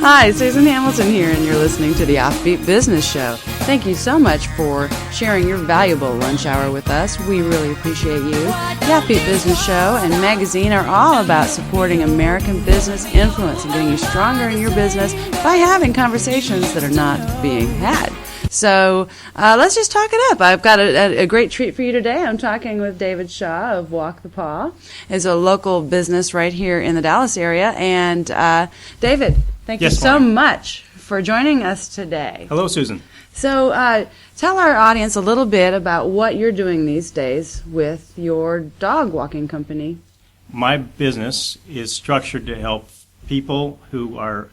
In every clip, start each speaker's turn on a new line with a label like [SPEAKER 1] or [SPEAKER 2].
[SPEAKER 1] Hi, Susan Hamilton here, and you're listening to the Offbeat Business Show. Thank you so much for sharing your valuable lunch hour with us. We really appreciate you. The Offbeat Business Show and magazine are all about supporting American business influence and getting you stronger in your business by having conversations that are not being had. So let's just talk it up. I've got a great treat for you today. I'm talking with David Shaw of Walk the Paw. It's a local business right here in the Dallas area. And David, thank you so much for joining us today.
[SPEAKER 2] Hello, Susan.
[SPEAKER 1] So tell our audience a little bit about what you're doing these days with your dog walking company.
[SPEAKER 2] My business is structured to help people who are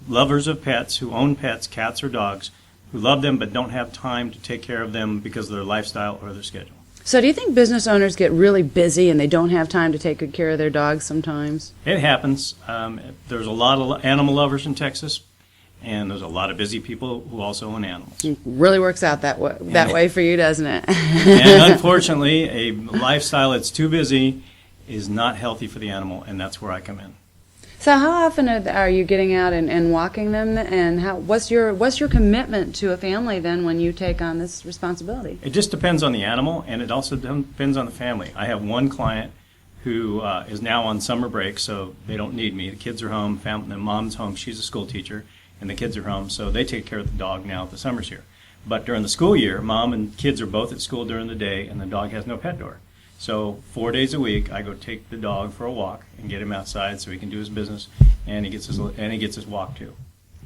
[SPEAKER 2] lovers of pets, who own pets, cats or dogs, who love them but don't have time to take care of them because of their lifestyle or their schedule.
[SPEAKER 1] So do you think business owners get really busy and they don't have time to take good care of their dogs sometimes?
[SPEAKER 2] It happens. There's a lot of animal lovers in Texas, and there's a lot of busy people who also own animals.
[SPEAKER 1] It really works out that way for you, doesn't it?
[SPEAKER 2] And unfortunately, a lifestyle that's too busy is not healthy for the animal, and that's where I come in.
[SPEAKER 1] So how often are you getting out and walking them, and what's your commitment to a family then when you take on this responsibility?
[SPEAKER 2] It just depends on the animal, and it also depends on the family. I have one client who is now on summer break, so they don't need me. The kids are home, the mom's home, she's a school teacher, and the kids are home, so they take care of the dog now if the summer's here. But during the school year, mom and kids are both at school during the day, and the dog has no pet door. So 4 days a week, I go take the dog for a walk and get him outside so he can do his business, and he gets his walk too.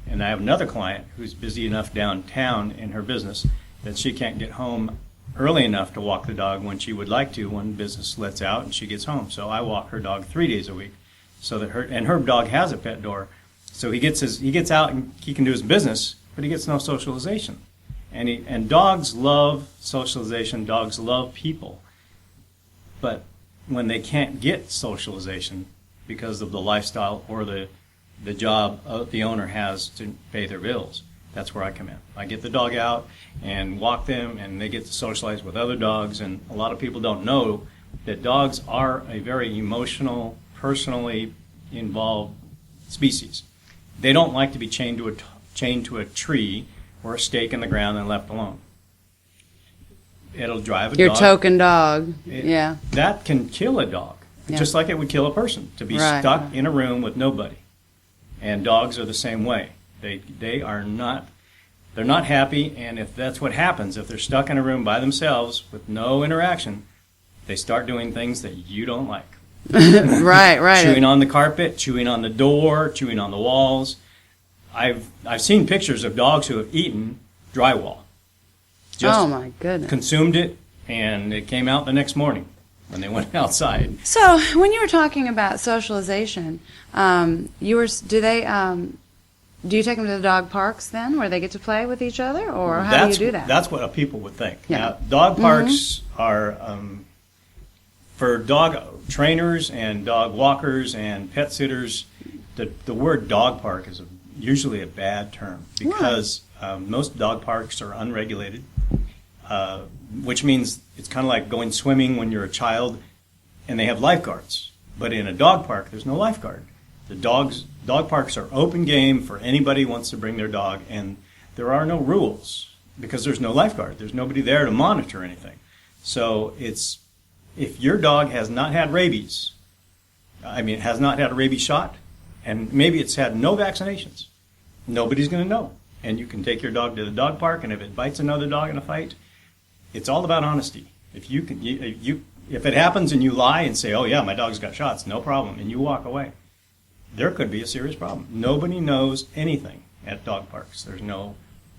[SPEAKER 2] And I have another client who's busy enough downtown in her business that she can't get home early enough to walk the dog when she would like to when business lets out and she gets home. So I walk her dog 3 days a week, so that her dog has a pet door, so he gets out and he can do his business, but he gets no socialization. And dogs love socialization. Dogs love people. But when they can't get socialization because of the lifestyle or the job the owner has to pay their bills, that's where I come in. I get the dog out and walk them, and they get to socialize with other dogs. And a lot of people don't know that dogs are a very emotional, personally involved species. They don't like to be chained to a tree or a stake in the ground and left alone. It'll drive a dog.
[SPEAKER 1] Your token dog, yeah.
[SPEAKER 2] That can kill a dog, just like it would kill a person, to be stuck in a room with nobody. And dogs are the same way. They're not happy, and if that's what happens, if they're stuck in a room by themselves with no interaction, they start doing things that you don't like.
[SPEAKER 1] Right.
[SPEAKER 2] Chewing on the carpet, chewing on the door, chewing on the walls. I've seen pictures of dogs who have eaten drywall.
[SPEAKER 1] Oh my goodness!
[SPEAKER 2] Consumed it, and it came out the next morning when they went outside.
[SPEAKER 1] So when you were talking about socialization, do you take them to the dog parks then, where they get to play with each other, or how do you do that?
[SPEAKER 2] That's what people would think.
[SPEAKER 1] Yeah.
[SPEAKER 2] Now, dog parks are for dog trainers and dog walkers and pet sitters. The word dog park is usually a bad term because most dog parks are unregulated. Which means it's kind of like going swimming when you're a child and they have lifeguards. But in a dog park, there's no lifeguard. The dog parks are open game for anybody who wants to bring their dog, and there are no rules because there's no lifeguard. There's nobody there to monitor anything. So if your dog has not had rabies, has not had a rabies shot, and maybe it's had no vaccinations, nobody's going to know. And you can take your dog to the dog park, and if it bites another dog in a fight, it's all about honesty. If it happens and you lie and say, "Oh yeah, my dog's got shots," no problem, and you walk away, there could be a serious problem. Nobody knows anything at dog parks. There's no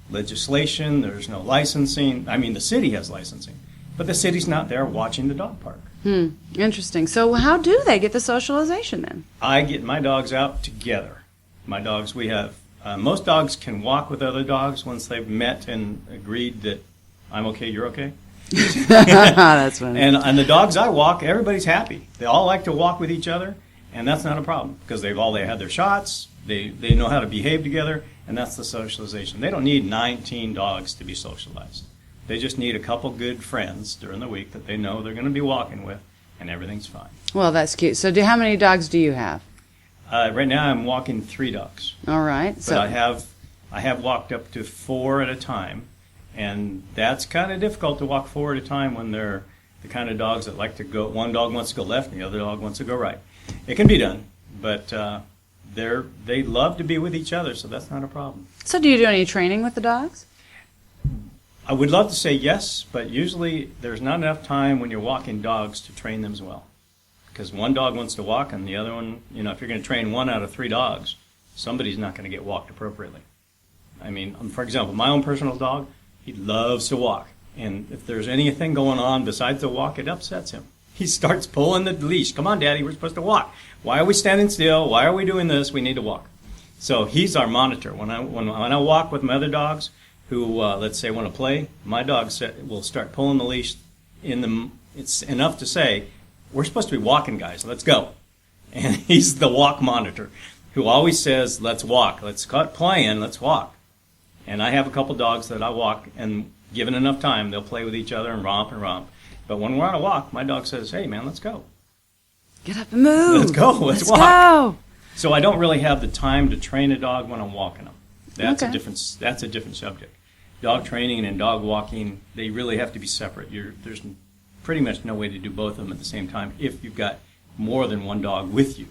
[SPEAKER 2] legislation. There's no licensing. The city has licensing, but the city's not there watching the dog park.
[SPEAKER 1] Interesting. So how do they get the socialization then?
[SPEAKER 2] I get my dogs out together. My dogs, we have. Most dogs can walk with other dogs once they've met and agreed that I'm okay, you're okay.
[SPEAKER 1] That's funny.
[SPEAKER 2] And the dogs I walk, everybody's happy. They all like to walk with each other, and that's not a problem because they had their shots. They know how to behave together, and that's the socialization. They don't need 19 dogs to be socialized. They just need a couple good friends during the week that they know they're going to be walking with, and everything's fine.
[SPEAKER 1] Well, that's cute. So how many dogs do you have?
[SPEAKER 2] Right now I'm walking 3 dogs.
[SPEAKER 1] All right.
[SPEAKER 2] But I have walked up to 4 at a time, and that's kind of difficult to walk 4 at a time when they're the kind of dogs that like to go. One dog wants to go left, and the other dog wants to go right. It can be done, but they love to be with each other, so that's not a problem.
[SPEAKER 1] So do you do any training with the dogs?
[SPEAKER 2] I would love to say yes, but usually there's not enough time when you're walking dogs to train them as well. Because one dog wants to walk, and the other one, if you're going to train 1 out of 3 dogs, somebody's not going to get walked appropriately. I mean, for example, my own personal dog, he loves to walk. And if there's anything going on besides the walk, it upsets him. He starts pulling the leash. Come on, Daddy, we're supposed to walk. Why are we standing still? Why are we doing this? We need to walk. So he's our monitor. When I walk with my other dogs who, let's say, want to play, my dog will start pulling the leash. It's enough to say, we're supposed to be walking, guys. Let's go. And he's the walk monitor who always says, let's walk. Let's cut playing. Let's walk. And I have a couple dogs that I walk, and given enough time, they'll play with each other and romp and romp. But when we're on a walk, my dog says, hey, man, let's go.
[SPEAKER 1] Get up and move.
[SPEAKER 2] Let's go. Let's walk.
[SPEAKER 1] Go.
[SPEAKER 2] So I don't really have the time to train a dog when I'm walking them. That's
[SPEAKER 1] Okay.
[SPEAKER 2] That's a different subject. Dog training and dog walking, they really have to be separate. There's pretty much no way to do both of them at the same time if you've got more than one dog with you.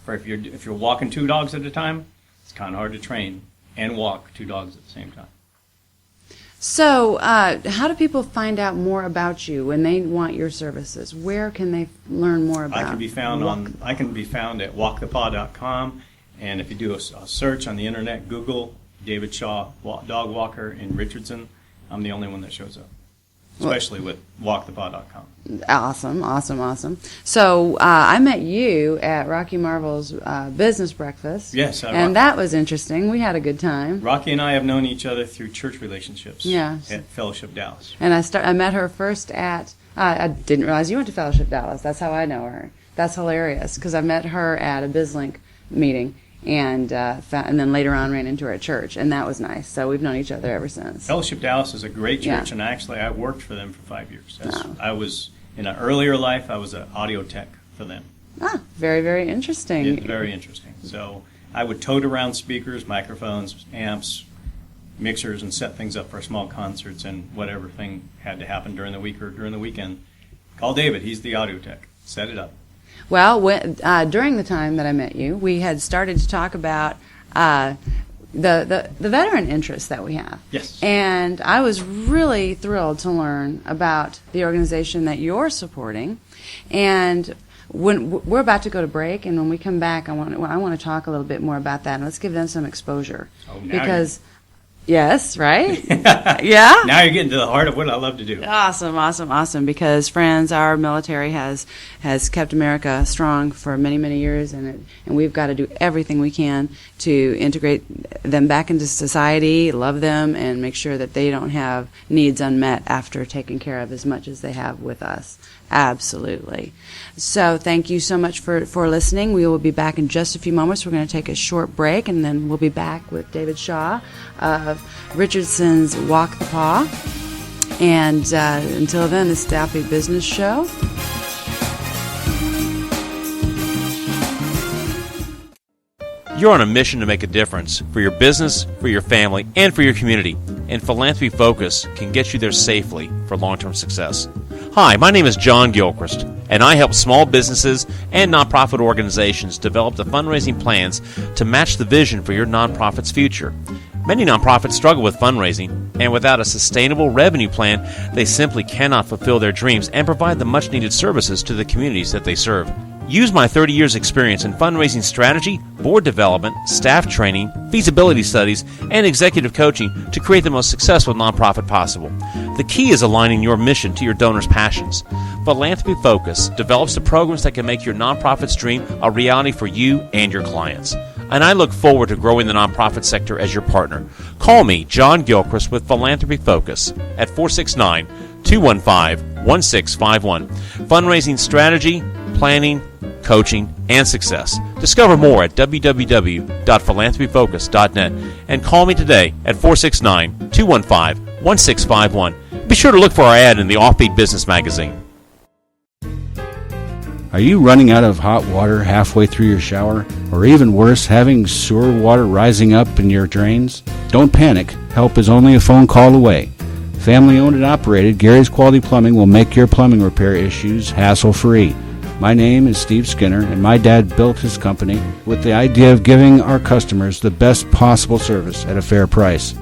[SPEAKER 2] If you're walking 2 dogs at a time, it's kind of hard to train and walk 2 dogs at the same time.
[SPEAKER 1] So how do people find out more about you when they want your services? Where can they learn more about
[SPEAKER 2] I can be found at walkthepaw.com, and if you do a search on the internet, Google David Shaw dog walker in Richardson, I'm the only one that shows up, especially with walkthepaw.com.
[SPEAKER 1] Awesome. So I met you at Rocky Marvel's business breakfast.
[SPEAKER 2] Yes.
[SPEAKER 1] And that was interesting. We had a good time.
[SPEAKER 2] Rocky and I have known each other through church relationships.
[SPEAKER 1] Yes.
[SPEAKER 2] At Fellowship Dallas.
[SPEAKER 1] And I met her first at, I didn't realize you went to Fellowship Dallas. That's how I know her. That's hilarious, because I met her at a BizLink meeting, and then later on ran into her at church, and that was nice. So we've known each other ever since.
[SPEAKER 2] Fellowship Dallas is a great church,
[SPEAKER 1] Yeah.
[SPEAKER 2] and actually I worked for them for 5 years.
[SPEAKER 1] Oh.
[SPEAKER 2] I was, in an earlier life, I was an audio tech for them.
[SPEAKER 1] Very, very interesting.
[SPEAKER 2] It's very interesting. So I would tote around speakers, microphones, amps, mixers, and set things up for small concerts and whatever thing had to happen during the week or during the weekend. Call David, he's the audio tech. Set it up.
[SPEAKER 1] Well, during the time that I met you, we had started to talk about the veteran interests that we have.
[SPEAKER 2] Yes.
[SPEAKER 1] And I was really thrilled to learn about the organization that you're supporting. And when we're about to go to break, and when we come back, I want to talk a little bit more about that. And let's give them some exposure.
[SPEAKER 2] Oh, now
[SPEAKER 1] because yes, right? Yeah?
[SPEAKER 2] Now you're getting to the heart of what I love to do.
[SPEAKER 1] Awesome. Because, friends, our military has kept America strong for many, many years, and we've got to do everything we can to integrate them back into society, love them, and make sure that they don't have needs unmet after taking care of as much as they have with us. Absolutely. So thank you so much for listening. We will be back in just a few moments. We're going to take a short break, and then we'll be back with David Shaw of Richardson's Walk the Paw. And until then, this is the Offbeat Business Show.
[SPEAKER 3] You're on a mission to make a difference for your business, for your family, and for your community. And Philanthropy Focus can get you there safely for long-term success. Hi, my name is John Gilchrist, and I help small businesses and nonprofit organizations develop the fundraising plans to match the vision for your nonprofit's future. Many nonprofits struggle with fundraising, and without a sustainable revenue plan, they simply cannot fulfill their dreams and provide the much-needed services to the communities that they serve. Use my 30 years experience in fundraising strategy, board development, staff training, feasibility studies, and executive coaching to create the most successful nonprofit possible. The key is aligning your mission to your donors' passions. Philanthropy Focus develops the programs that can make your nonprofit's dream a reality for you and your clients. And I look forward to growing the nonprofit sector as your partner. Call me, John Gilchrist, with Philanthropy Focus at 469-215-1651. Fundraising strategy, planning, coaching, and success. Discover more at www.philanthropyfocus.net and call me today at 469-215-1651. Be sure to look for our ad in the Offbeat Business Magazine.
[SPEAKER 4] Are you running out of hot water halfway through your shower? Or even worse, having sewer water rising up in your drains? Don't panic. Help is only a phone call away. Family owned and operated, Gary's Quality Plumbing will make your plumbing repair issues hassle-free. My name is Steve Skinner, and my dad built his company with the idea of giving our customers the best possible service at a fair price.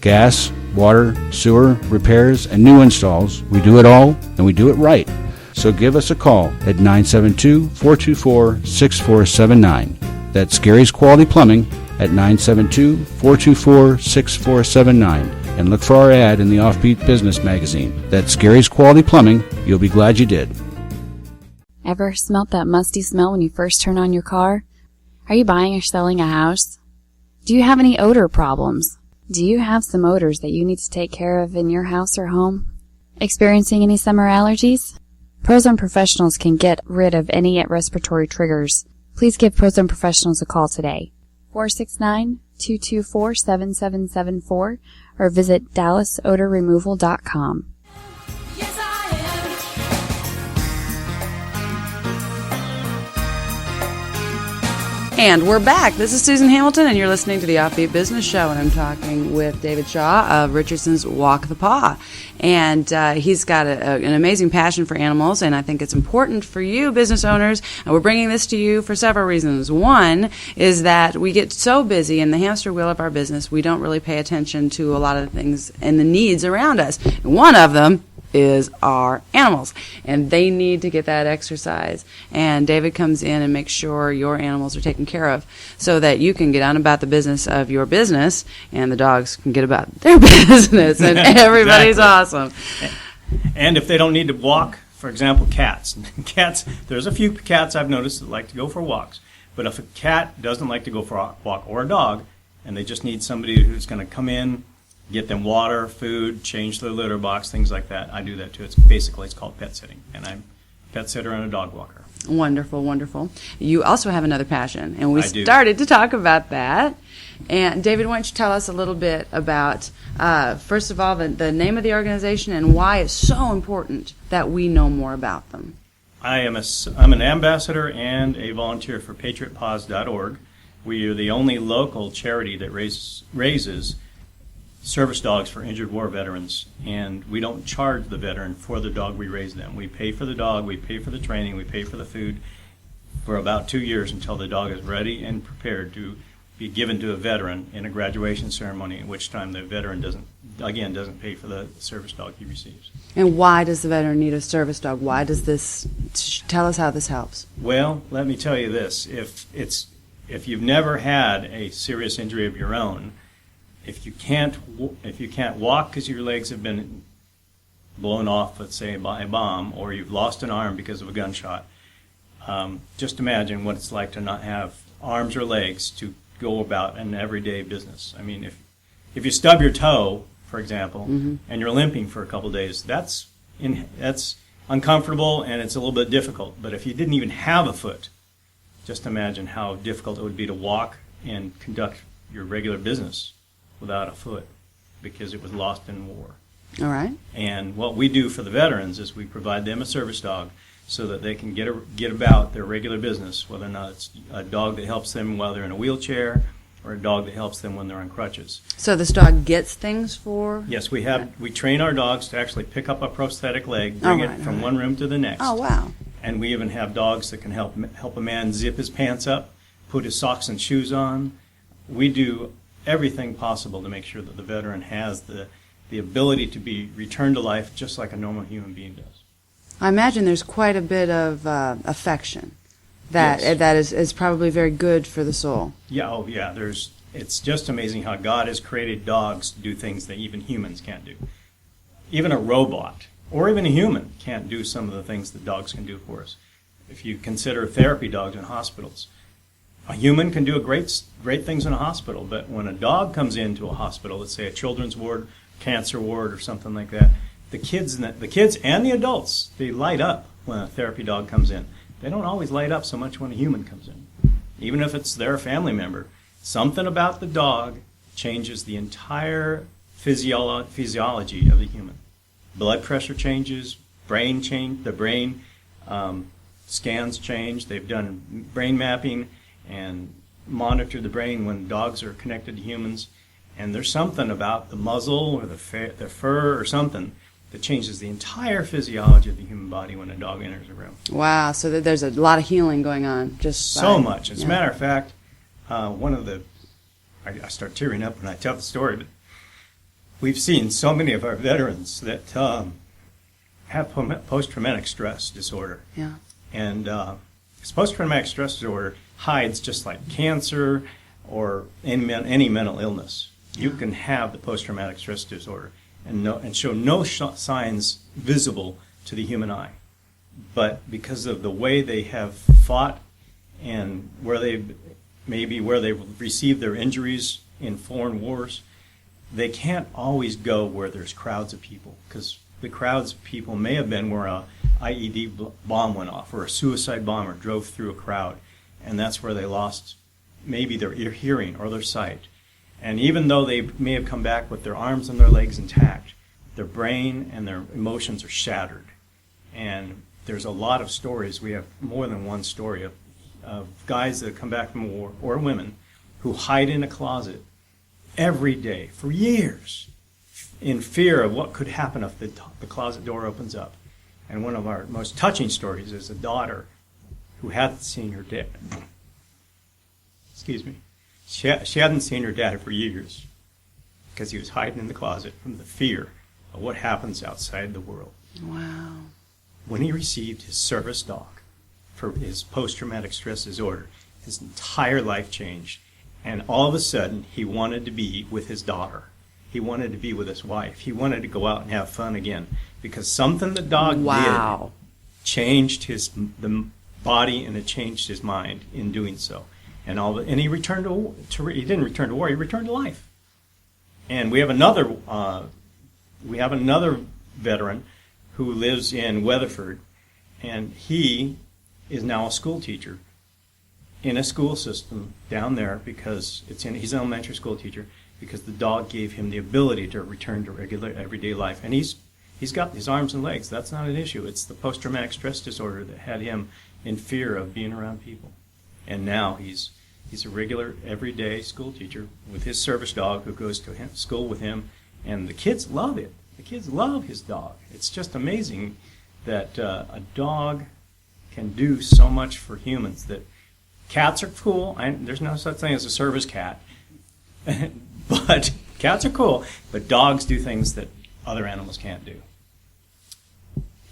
[SPEAKER 4] Gas, water, sewer, repairs, and new installs. We do it all, and we do it right. So give us a call at 972-424-6479. That's Gary's Quality Plumbing at 972-424-6479. And look for our ad in the Offbeat Business magazine. That's Gary's Quality Plumbing. You'll be glad you did.
[SPEAKER 5] Ever smelt that musty smell when you first turn on your car? Are you buying or selling a house? Do you have any odor problems? Do you have some odors that you need to take care of in your house or home? Experiencing any summer allergies? Prozone Professionals can get rid of any respiratory triggers. Please give Prozone Professionals a call today. 469-224-7774 or visit DallasOdorRemoval.com.
[SPEAKER 1] And we're back. This is Susan Hamilton, and you're listening to the Offbeat Business Show, and I'm talking with David Shaw of Richardson's Walk the Paw. And he's got an amazing passion for animals, and I think it's important for you, business owners, and we're bringing this to you for several reasons. One is that we get so busy in the hamster wheel of our business, we don't really pay attention to a lot of the things and the needs around us. And one of them is our animals, and they need to get that exercise. And David comes in and makes sure your animals are taken care of so that you can get on about the business of your business, and the dogs can get about their business, and everybody's awesome.
[SPEAKER 2] And if they don't need to walk, for example, cats. There's a few cats I've noticed that like to go for walks, but if a cat doesn't like to go for a walk, or a dog, and they just need somebody who's going to come in, get them water, food, change their litter box, things like that. I do that too. It's called pet sitting, and I'm a pet sitter and a dog walker.
[SPEAKER 1] Wonderful, wonderful. You also have another passion, and we started to talk about that. And David, why don't you tell us a little bit about, first of all, the name of the organization and why it's so important that we know more about them.
[SPEAKER 2] I'm an ambassador and a volunteer for PatriotPaws.org. We are the only local charity that raises service dogs for injured war veterans, and we don't charge the veteran for the dog we raise them. We pay for the dog, we pay for the training, we pay for the food for about 2 years until the dog is ready and prepared to be given to a veteran in a graduation ceremony, at which time the veteran doesn't pay for the service dog he receives.
[SPEAKER 1] And why does the veteran need a service dog? Why does this, tell us how this helps.
[SPEAKER 2] Well, let me tell you this. If you've never had a serious injury of your own, if you can't walk because your legs have been blown off, let's say, by a bomb, or you've lost an arm because of a gunshot, just imagine what it's like to not have arms or legs to go about an everyday business. I mean, if you stub your toe, for example, and you're limping for a couple of days, that's uncomfortable and it's a little bit difficult. But if you didn't even have a foot, just imagine how difficult it would be to walk and conduct your regular business without a foot because it was lost in war.
[SPEAKER 1] All right.
[SPEAKER 2] And what we do for the veterans is we provide them a service dog so that they can get about their regular business, whether or not it's a dog that helps them while they're in a wheelchair or a dog that helps them when they're on crutches.
[SPEAKER 1] So this dog gets things for?
[SPEAKER 2] Yes, we train our dogs to actually pick up a prosthetic leg, bring it from one room to the next.
[SPEAKER 1] Oh, wow.
[SPEAKER 2] And we even have dogs that can help a man zip his pants up, put his socks and shoes on. We do everything possible to make sure that the veteran has the ability to be returned to life just like a normal human being does.
[SPEAKER 1] I imagine there's quite a bit of affection that is probably very good for the soul.
[SPEAKER 2] Yeah, oh yeah. It's just amazing how God has created dogs to do things that even humans can't do. Even a robot or even a human can't do some of the things that dogs can do for us. If you consider therapy dogs in hospitals, a human can do great things in a hospital, but when a dog comes into a hospital, let's say a children's ward, cancer ward, or something like that, the kids and the adults, they light up when a therapy dog comes in. They don't always light up so much when a human comes in. Even if it's their family member, something about the dog changes the entire physiology of the human. Blood pressure changes, the brain scans changed. They've done brain mapping and monitor the brain when dogs are connected to humans. And there's something about the muzzle or the fur or something that changes the entire physiology of the human body when a dog enters a room.
[SPEAKER 1] Wow, so there's a lot of healing going on.
[SPEAKER 2] So much. As a matter of fact, one of the, I start tearing up when I tell the story, but we've seen so many of our veterans that have post-traumatic stress disorder.
[SPEAKER 1] Yeah.
[SPEAKER 2] And this post-traumatic stress disorder hides just like cancer or any mental illness. You can have the post-traumatic stress disorder and show no signs visible to the human eye. But because of the way they have fought and where they've received their injuries in foreign wars, they can't always go where there's crowds of people, because the crowds of people may have been where a IED bomb went off or a suicide bomber drove through a crowd, and that's where they lost maybe their hearing or their sight. And even though they may have come back with their arms and their legs intact, their brain and their emotions are shattered. And there's a lot of stories. We have more than one story of guys that come back from war, or women, who hide in a closet every day for years in fear of what could happen if the closet door opens up. And one of our most touching stories is a daughter who hadn't seen her dad. Excuse me. She hadn't seen her dad for years because he was hiding in the closet from the fear of what happens outside the world.
[SPEAKER 1] Wow.
[SPEAKER 2] When he received his service dog for his post-traumatic stress disorder, his entire life changed. And all of a sudden, he wanted to be with his daughter. He wanted to be with his wife. He wanted to go out and have fun again, because something the dog did changed the body, and it changed his mind in doing so. And he returned he didn't return to war. He returned to life. And we have another veteran who lives in Weatherford, and he is now a school teacher in a school system down there, because he's an elementary school teacher, because the dog gave him the ability to return to regular everyday life. And he's got his arms and legs. That's not an issue. It's the post-traumatic stress disorder that had him in fear of being around people. And now he's a regular everyday school teacher with his service dog who goes to school with him, and the kids love it. The kids love his dog. It's just amazing that a dog can do so much for humans. That cats are cool. There's no such thing as a service cat. But cats are cool. But dogs do things that other animals can't do.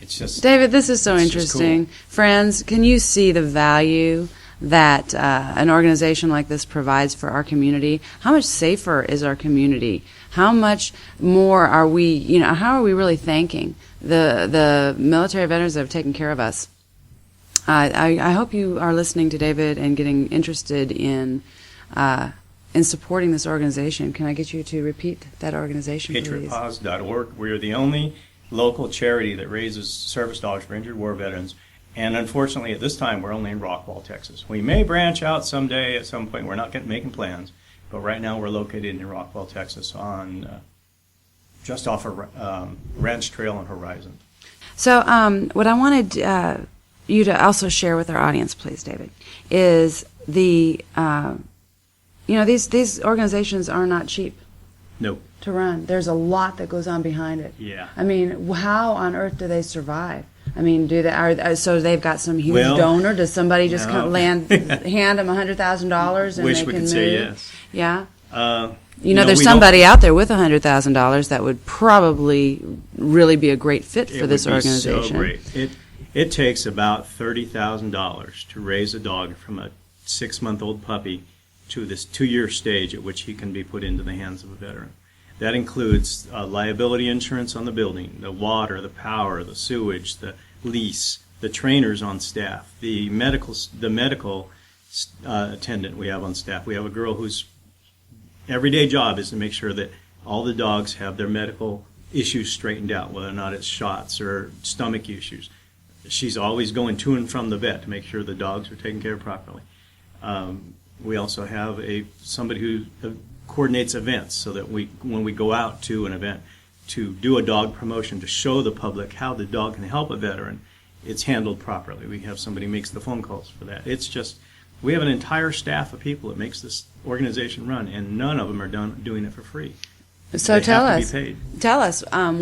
[SPEAKER 2] It's just,
[SPEAKER 1] David, this is so interesting.
[SPEAKER 2] Cool.
[SPEAKER 1] Friends, can you see the value that an organization like this provides for our community? How much safer is our community? How much more are we, how are we really thanking the military veterans that have taken care of us? I hope you are listening to David and getting interested in supporting this organization. Can I get you to repeat that organization, please?
[SPEAKER 2] PatriotPaws.org. We are the only local charity that raises service dogs for injured war veterans. And unfortunately, at this time, we're only in Rockwall, Texas. We may branch out someday at some point. We're not making plans. But right now, we're located in Rockwall, Texas, on just off of Ranch Trail and Horizon.
[SPEAKER 1] So what I wanted you to also share with our audience, please, David, is these organizations are not cheap.
[SPEAKER 2] Nope.
[SPEAKER 1] To run. There's a lot that goes on behind it.
[SPEAKER 2] Yeah.
[SPEAKER 1] I mean, how on earth do they survive? I mean, so they've got some huge donor? Does somebody just hand them $100,000 and
[SPEAKER 2] Wish
[SPEAKER 1] they
[SPEAKER 2] we
[SPEAKER 1] can
[SPEAKER 2] could
[SPEAKER 1] move?
[SPEAKER 2] say yes.
[SPEAKER 1] Yeah.
[SPEAKER 2] There's
[SPEAKER 1] somebody out there with $100,000 that would probably really be a great fit for this organization.
[SPEAKER 2] So great. It takes about $30,000 to raise a dog from a 6-month-old puppy to this 2-year stage at which he can be put into the hands of a veteran. That includes liability insurance on the building, the water, the power, the sewage, the lease, the trainers on staff, the medical attendant we have on staff. We have a girl whose everyday job is to make sure that all the dogs have their medical issues straightened out, whether or not it's shots or stomach issues. She's always going to and from the vet to make sure the dogs are taken care of properly. We also have somebody who coordinates events, so that when we go out to an event to do a dog promotion, to show the public how the dog can help a veteran, it's handled properly. We have somebody who makes the phone calls for that. It's just, we have an entire staff of people that makes this organization run, and none of them are doing it for free.
[SPEAKER 1] So
[SPEAKER 2] They
[SPEAKER 1] tell
[SPEAKER 2] have
[SPEAKER 1] us,
[SPEAKER 2] to be paid.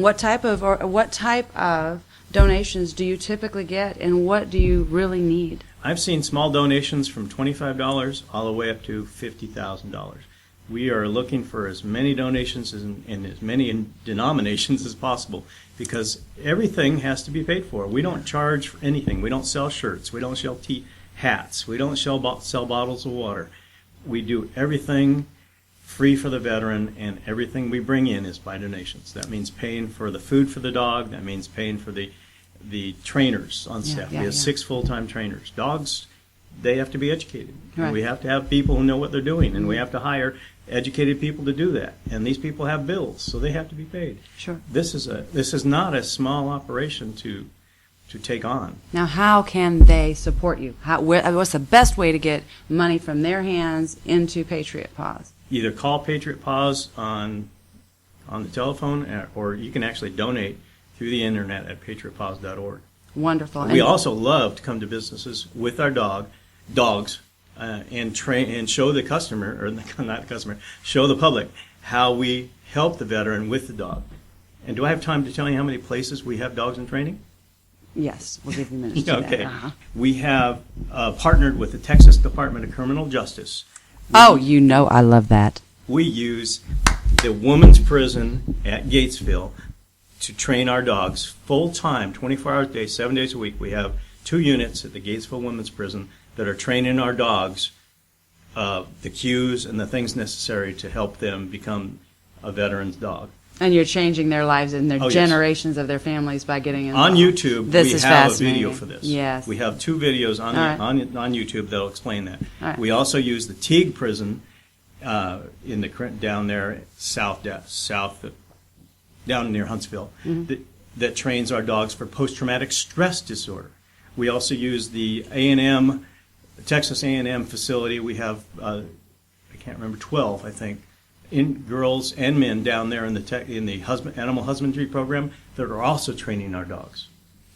[SPEAKER 1] what type of donations do you typically get, and what do you really need?
[SPEAKER 2] I've seen small donations from $25 all the way up to $50,000. We are looking for as many donations in as many denominations as possible, because everything has to be paid for. We don't charge for anything. We don't sell shirts. We don't sell hats. We don't sell bottles of water. We do everything free for the veteran, and everything we bring in is by donations. That means paying for the food for the dog. That means paying for the trainers on staff. We have 6 full-time trainers. Dogs, they have to be educated.
[SPEAKER 1] Right.
[SPEAKER 2] And we have to have people who know what they're doing, and we have to hire educated people to do that. And these people have bills, so they have to be paid.
[SPEAKER 1] Sure.
[SPEAKER 2] This is not a small operation to take on.
[SPEAKER 1] Now, how can they support you? What's the best way to get money from their hands into Patriot Paws?
[SPEAKER 2] Either call Patriot Paws on the telephone, or you can actually donate through the internet at patriotpaws.org.
[SPEAKER 1] Wonderful.
[SPEAKER 2] We also love to come to businesses with our dogs, and train and show the customer, or not the customer, show the public how we help the veteran with the dog. And do I have time to tell you how many places we have dogs in training?
[SPEAKER 1] Yes, we'll give you minutes to
[SPEAKER 2] Okay.
[SPEAKER 1] that. Uh-huh.
[SPEAKER 2] We have partnered with the Texas Department of Criminal Justice.
[SPEAKER 1] Oh, you know I love that.
[SPEAKER 2] We use the women's prison at Gatesville to train our dogs full-time, 24 hours a day, 7 days a week. We have 2 units at the Gatesville Women's Prison that are training our dogs the cues and the things necessary to help them become a veteran's dog.
[SPEAKER 1] And you're changing their lives and their
[SPEAKER 2] Oh, yes.
[SPEAKER 1] generations of their families by getting involved.
[SPEAKER 2] On YouTube,
[SPEAKER 1] This
[SPEAKER 2] we
[SPEAKER 1] is
[SPEAKER 2] have a
[SPEAKER 1] fascinating.
[SPEAKER 2] video for this.
[SPEAKER 1] Yes.
[SPEAKER 2] We have 2 videos on
[SPEAKER 1] All right.
[SPEAKER 2] on YouTube that'll explain that.
[SPEAKER 1] All right.
[SPEAKER 2] We also use the Teague Prison in the down there south down near Huntsville
[SPEAKER 1] Mm-hmm.
[SPEAKER 2] that trains our dogs for post-traumatic stress disorder. We also use the A&M, Texas A&M facility. We have I can't remember, 12 I think, in girls and men down there in the animal husbandry program that are also training our dogs.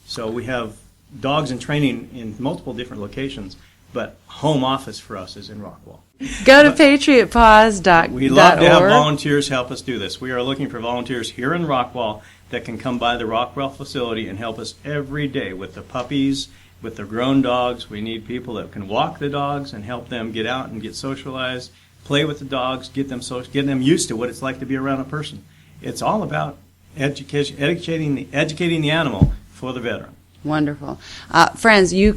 [SPEAKER 2] So we have dogs in training in multiple different locations, but home office for us is in Rockwall.
[SPEAKER 1] Go to patriotpaws.org.
[SPEAKER 2] We love to have volunteers help us do this. We are looking for volunteers here in Rockwall that can come by the Rockwall facility and help us every day with the puppies, with the grown dogs. We need people that can walk the dogs and help them get out and get socialized, play with the dogs, get them used to what it's like to be around a person. It's all about educating the animal for the veteran.
[SPEAKER 1] Wonderful. Friends, you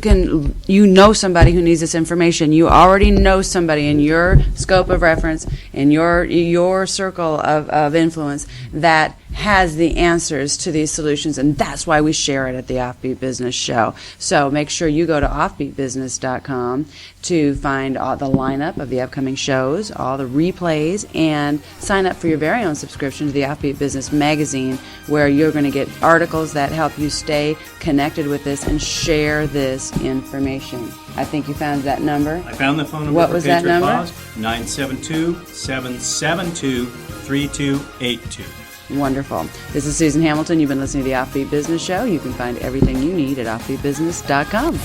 [SPEAKER 1] know somebody who needs this information. You already know somebody in your scope of reference, in your circle of influence that has the answers to these solutions, and that's why we share it at the Offbeat Business Show. So make sure you go to offbeatbusiness.com to find all the lineup of the upcoming shows, all the replays, and sign up for your very own subscription to the Offbeat Business magazine, where you're going to get articles that help you stay connected with this and share this information. I think you found that number.
[SPEAKER 2] I found the phone number
[SPEAKER 1] What
[SPEAKER 2] for
[SPEAKER 1] was that
[SPEAKER 2] Patriot
[SPEAKER 1] number?
[SPEAKER 2] Paws, 972-772-3282.
[SPEAKER 1] Wonderful. This is Susan Hamilton. You've been listening to the Offbeat Business Show. You can find everything you need at offbeatbusiness.com.